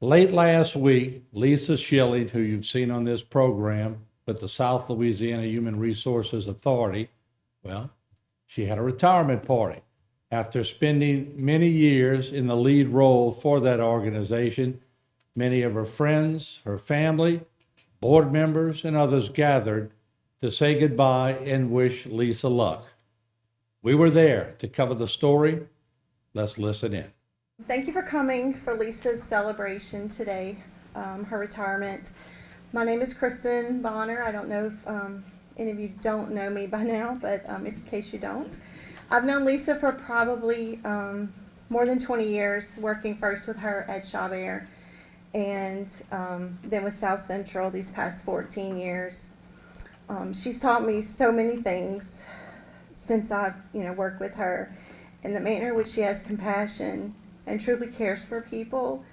Late last week, Lisa Schilling, who you've seen on this program with the South Louisiana Human Resources Authority, well, she had a retirement party. After spending many years in the lead role for that organization, many of her friends, her family, board members, and others gathered to say goodbye and wish Lisa luck. We were there to cover the story. Let's listen in. Thank you for coming for Lisa's celebration today, her retirement. My name is Kristen Bonner. I don't know if any of you don't know me by now, but in case you don't. I've known Lisa for probably more than 20 years, working first with her at Chabert and then with South Central these past 14 years. She's taught me so many things since I've worked with her, and the manner in which she has compassion and truly cares for people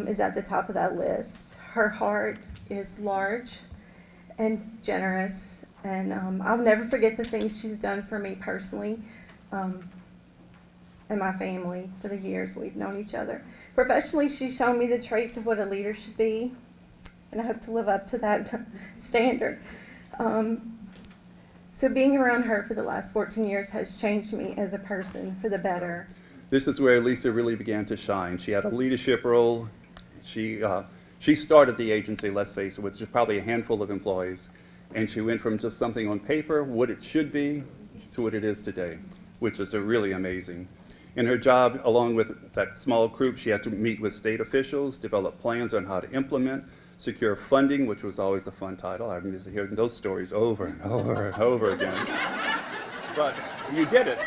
is at the top of that list. Her heart is large and generous, and I'll never forget the things she's done for me personally and my family for the years we've known each other. Professionally, she's shown me the traits of what a leader should be, and I hope to live up to that standard. So being around her for the last 14 years has changed me as a person for the better. This is where Lisa really began to shine. She had a leadership role. She started the agency, let's face it, with just probably a handful of employees. And she went from just something on paper, what it should be, to what it is today, which is really amazing. In her job, along with that small group, she had to meet with state officials, develop plans on how to implement, secure funding, which was always a fun title. I've been hearing those stories over and over and over again. But you did it.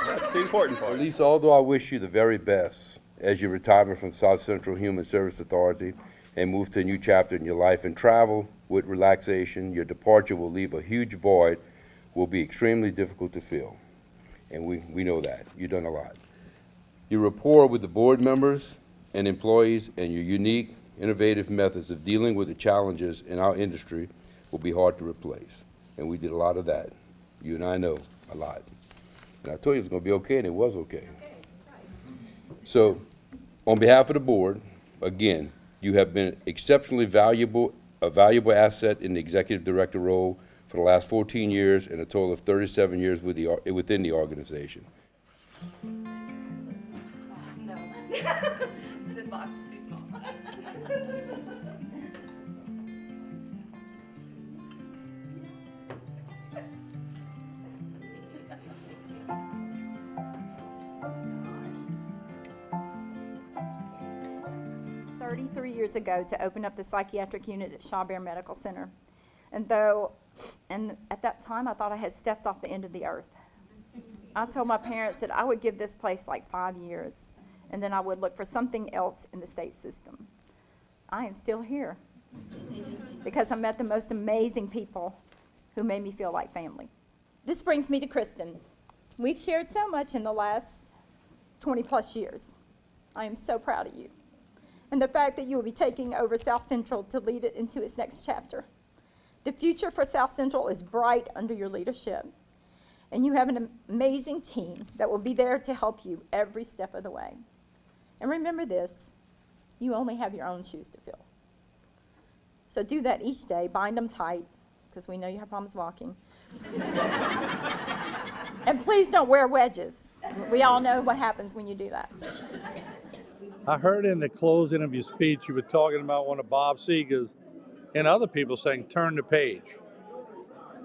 That's the important part. Lisa, although I wish you the very best as you retire from South Central Human Service Authority and move to a new chapter in your life and travel with relaxation, your departure will leave a huge void, will be extremely difficult to fill. And we know that. You've done a lot. Your rapport with the board members and employees and your unique, innovative methods of dealing with the challenges in our industry will be hard to replace. And we did a lot of that. You and I know a lot. And I told you it was going to be okay, and it was okay. So, on behalf of the board, again, you have been exceptionally valuable, a valuable asset in the executive director role for the last 14 years and a total of 37 years within the organization. No. The box is too small. 33 years ago to open up the psychiatric unit at Chabert Medical Center. And at that time, I thought I had stepped off the end of the earth. I told my parents that I would give this place like 5 years, and then I would look for something else in the state system. I am still here because I met the most amazing people who made me feel like family. This brings me to Kristen. We've shared so much in the last 20 plus years. I am so proud of you. And the fact that you will be taking over South Central to lead it into its next chapter. The future for South Central is bright under your leadership. And you have an amazing team that will be there to help you every step of the way. And remember this, you only have your own shoes to fill. So do that each day, bind them tight, because we know you have problems walking. And please don't wear wedges. We all know what happens when you do that. I heard in the closing of your speech, you were talking about one of Bob Seger's and other people saying, turn the page.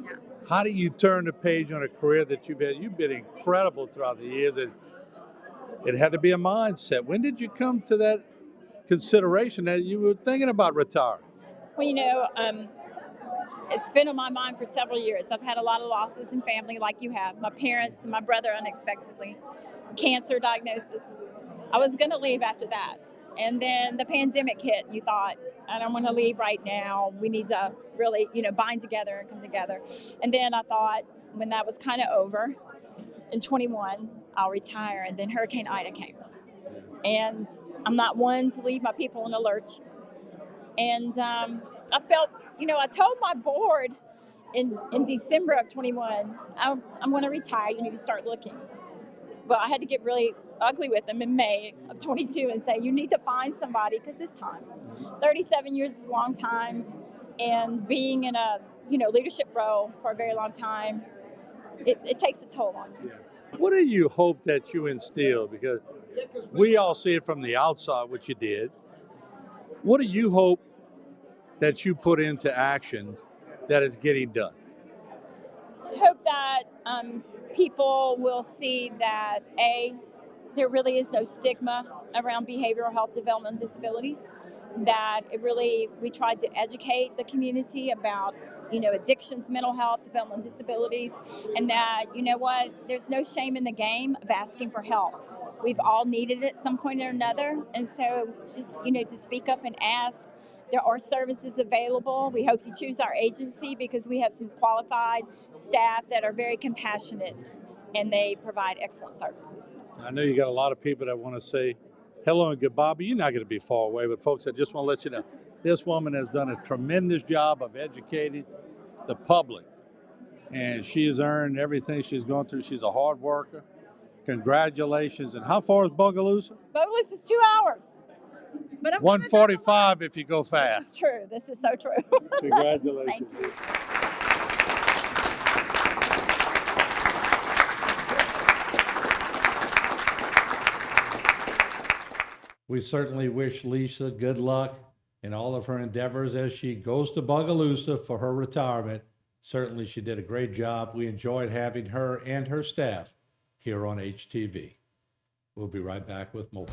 Yeah. How do you turn the page on a career that you've had? You've been incredible throughout the years. It had to be a mindset. When did you come to that consideration that you were thinking about retiring? Well, it's been on my mind for several years. I've had a lot of losses in family like you have. My parents and my brother unexpectedly. Cancer diagnosis. I was going to leave after that. And then the pandemic hit. You thought, I don't want to leave right now. We need to really, bind together and come together. And then I thought when that was kind of over, in 21, I'll retire. And then Hurricane Ida came. And I'm not one to leave my people in a lurch. And I felt, I told my board in December of 21, I'm going to retire. You need to start looking. well, I had to get really ugly with him in May of 22 and say, you need to find somebody because it's time. 37 years is a long time, and being in a leadership role for a very long time, it takes a toll on you. What do you hope that you instill? Because we all see it from the outside, what you did. What do you hope that you put into action that is getting done? I hope that people will see that there really is no stigma around behavioral health development disabilities. That we tried to educate the community about addictions, mental health, developmental disabilities, and that there's no shame in the game of asking for help. We've all needed it at some point or another, and so just to speak up and ask. There are services available. We hope you choose our agency because we have some qualified staff that are very compassionate and they provide excellent services. I know you got a lot of people that want to say hello and goodbye, but you're not going to be far away. But folks, I just want to let you know, this woman has done a tremendous job of educating the public, and she has earned everything she's gone through. She's a hard worker. Congratulations. And how far is Bogalusa? Bogalusa is 2 hours. But I'm 145 if you go fast. This is true. This is so true. Congratulations. Thank you. We certainly wish Lisa good luck in all of her endeavors as she goes to Bogalusa for her retirement. Certainly she did a great job. We enjoyed having her and her staff here on HTV. We'll be right back with more.